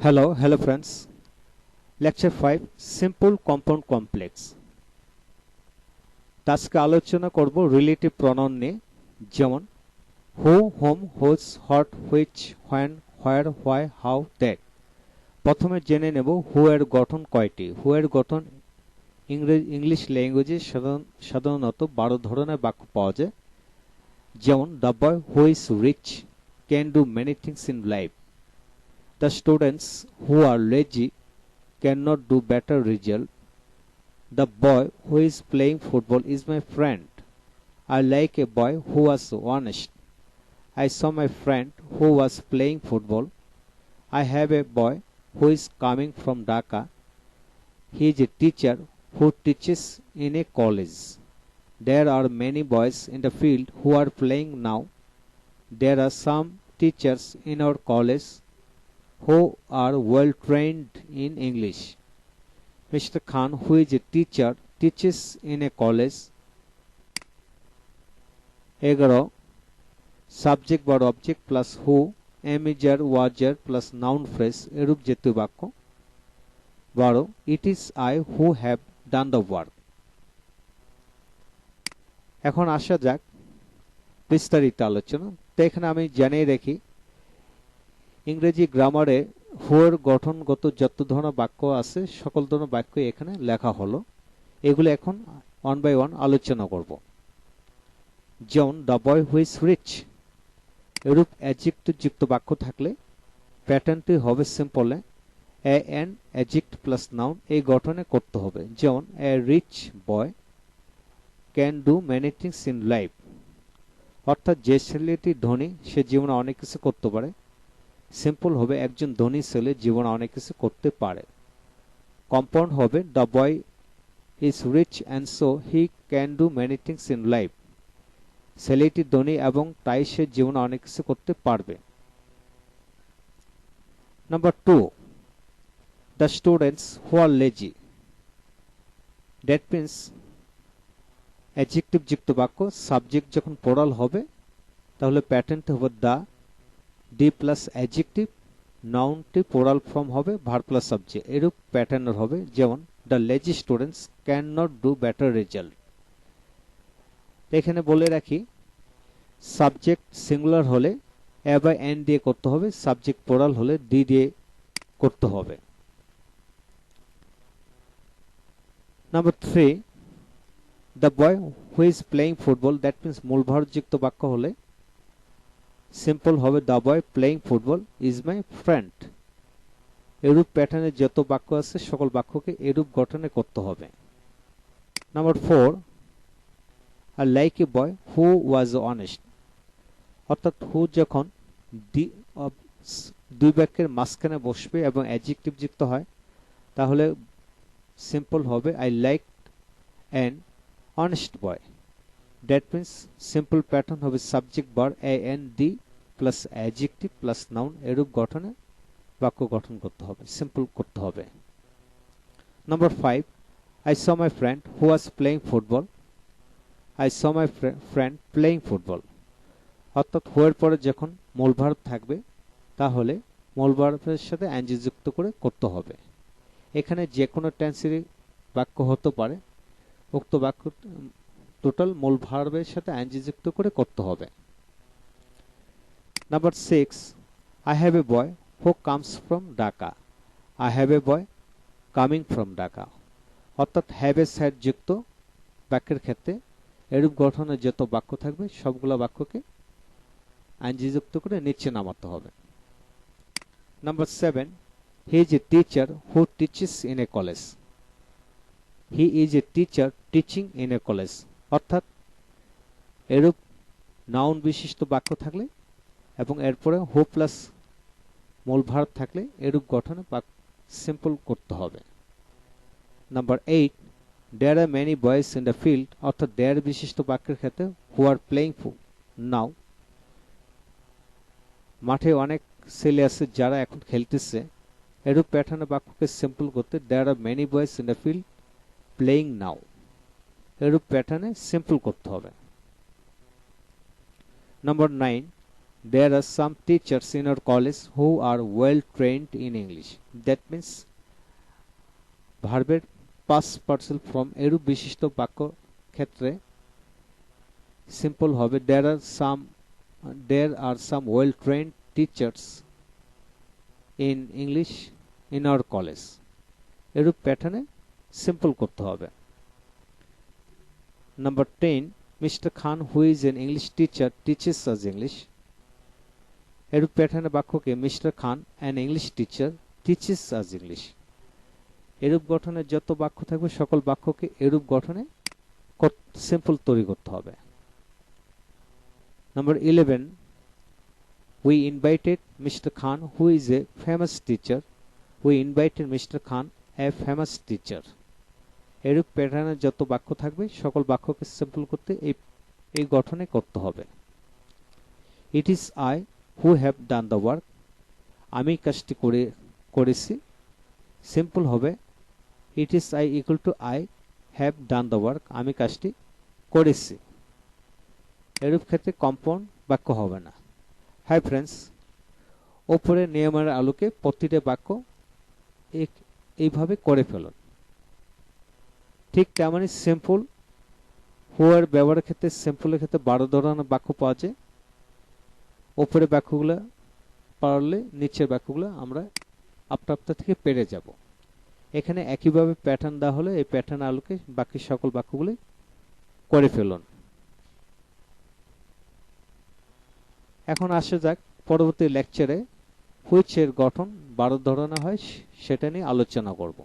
Hello friends. Lecture 5 Simple Compound Complex. আজকে আলোচনা করব রিলেটিভ প্রনাউন নিয়ে, যেমন who, whom, whose, what, which, when, where, why, how, that. প্রথমে জেনে নেব who এর গঠন কয়টি। who এর গঠন ইংলিশ ল্যাঙ্গুয়েজে সাধারণত 12 ধরনের বাক্য পাওয়া যায়, যেমন the boy who is rich can do many things in life. The students who are lazy cannot do better result. The boy who is playing football is my friend. I like a boy who was honest. I saw my friend who was playing football. I have a boy who is coming from Dhaka. He is a teacher who teaches in a college. There are many boys in the field who are playing now. There are some teachers in our college who are well trained in English. Mr. Khan, who is a teacher, teaches in a college. 11. Subject বা object plus who, amager, wager plus noun phrase এরূপ জাতীয় বাক্য। 12. It is I who have done the work. এখন আসা যাক বিস্তারিত আলোচনা। তো এখানে আমি জানিয়ে রাখি, ইংরেজি গ্রামারে হু এর গঠনগত যত ধরনের বাক্য আছে সকল ধরনের বাক্য এখানে লেখা হলো। এগুলো এখন ওয়ান বাই ওয়ান আলোচনা করব। যেমন the boy who is rich, এরূপ অ্যাডজেক্টিভ যুক্ত বাক্য থাকলে প্যাটার্নটি হবে সিম্পলে a an adjective plus noun এই গঠনে করতে হবে। যেমন a rich boy can do many things in life, অর্থাৎ যে ছেলেটি ধনী সে জীবনে অনেক কিছু করতে পারে। সিম্পল হবে একজন ধনী ছেলে জীবনে অনেক কিছু করতে পারে। কম্পাউন্ড হবে the boy is rich and so he can do many things in life, ছেলেটি ধনী এবং তাই সে জীবনে অনেক কিছু করতে পারবে। Number 2, the students who are lazy. That means adjective যুক্ত বাক্য, সাবজেক্ট যখন প্লুরাল হবে তাহলে প্যাটার্নটি হবে দ্য, ডি প্লাস অ্যাডজেক্টিভ, নাউনটি প্লুরাল ফর্ম হবে ভার্ব প্লাস সাবজেক্ট, এরূপ প্যাটার্নের হবে। যেমন the lazy students can not do better result. এখানে বলে রাখি, সাবজেক্ট সিঙ্গুলার হলে এ বা এন দিয়ে করতে হবে, সাবজেক্ট প্লুরাল হলে ডি দিয়ে করতে হবে। Number 3, the boy who is playing football. That means মূল ভার্বযুক্ত বাক্য হলে সিম্পল হবে the boy playing football is my friend. এরূপ প্যাটার্নে যত বাক্য আছে সকল বাক্যকে এরূপ গঠনে করতে হবে। Number 4, I like a boy who was honest, অর্থাৎ হু যখন দুই বাক্যের মাঝখানে বসবে এবং অ্যাডজেক্টিভ যুক্ত হয় তাহলে সিম্পল হবে I like an honest boy. That means simple pattern হবে সাবজেক্ট বার a an the plus adjective plus noun, এরূপ গঠনে বাক্য গঠন করতে হবে, সিম্পল করতে হবে। Number 5, I saw my friend who was playing football. I saw my friend playing football, অর্থাৎ হু এর পরে যখন মূল ভার্ব থাকবে তাহলে মূল ভার্বের সাথে এনজি যুক্ত করে করতে হবে। এখানে যে কোনো টেন্সেরই বাক্য হতে পারে, উক্ত বাক্য টোটাল মূল ভার্বের সাথে এনজি যুক্ত করে করতে হবে। Number 6, I have a boy who comes from Dhaka. I have a boy coming from Dhaka, অর্থাৎ have a said যুক্ত বাক্যের ক্ষেত্রে এরূপ গঠনে যত বাক্য থাকবে সবগুলো বাক্যকে এনজি যুক্ত করে নিচে নামাতে হবে। Number 7, he is a teacher who teaches in a college. He is a teacher teaching in a college, অর্থাৎ এরূপ নাউন বিশিষ্ট বাক্য থাকলে এবং এরপরে হু প্লাস মূল ভার্ব থাকলে এরূপ গঠনে সিম্পল করতে হবে। Number 8, there are many boys in the field, অর্থাৎ দেয়ার বিশিষ্ট বাক্যের ক্ষেত্রে হু আর প্লেইং নাও, মাঠে অনেক ছেলে আছে যারা এখন খেলতেছে, এরূপ প্যাটার্নে বাক্যকে সিম্পল করতে there are many boys in the field playing now, এরূপ প্যাটার্নে সিম্পল করতে হবে। Number 9, there are some teachers in our college who are well trained in English. That means ভার্বের past partial form এরূপ বিশিষ্ট বাক্য ক্ষেত্রে সিম্পল হবে there are some well trained teachers in English in our college. এরূপ প্যাটার্নে simple করতে হবে। Number 10, Mr. Khan, who is an English teacher, teaches us English. এরূপ প্যাটার্নে বাক্যকে Mr. Khan, an English teacher, teaches us English. এরূপ গঠনের যত বাক্য থাকবে সকল বাক্যকে এরূপ গঠনে সিম্পল তৈরি করতে হবে। Number 11, we invited Mr. Khan, who is a famous teacher. We invited Mr. Khan, a famous teacher. এরূপ প্যাটার্নের যত বাক্য থাকবে সকল বাক্যকে সিম্পল করতে এই গঠনে করতে হবে। It is I who have done the work. আমি কাজটি করেছি। সিম্পল হবে it is I equal to I have done the work. আমি কাজটি করেছি। এরূপ ক্ষেত্রে কম্পাউন্ড বাক্য হবে না। হাই ফ্রেন্ডস, ওপরে নিয়মের আলোকে প্রতিটা বাক্য এইভাবে করে ফেলুন। ঠিক তেমনি সিম্পল হুয়ার ব্যবহারের ক্ষেত্রে সিম্পলের ক্ষেত্রে 12 ধরনের বাক্য পাওয়া যায়। ওপরে বাক্যগুলো পারলে নিচের বাক্যগুলো আমরা আপনা আপনা থেকে পেরে যাব। এখানে একইভাবে প্যাটার্ন দেওয়া হলে এই প্যাটার্ন আলোকে বাকি সকল বাক্যগুলি করে ফেলুন। এখন আসা যাক পরবর্তী লেকচারে হুইচ এর গঠন 12 ধরনের হয় সেটা নিয়ে আলোচনা করব।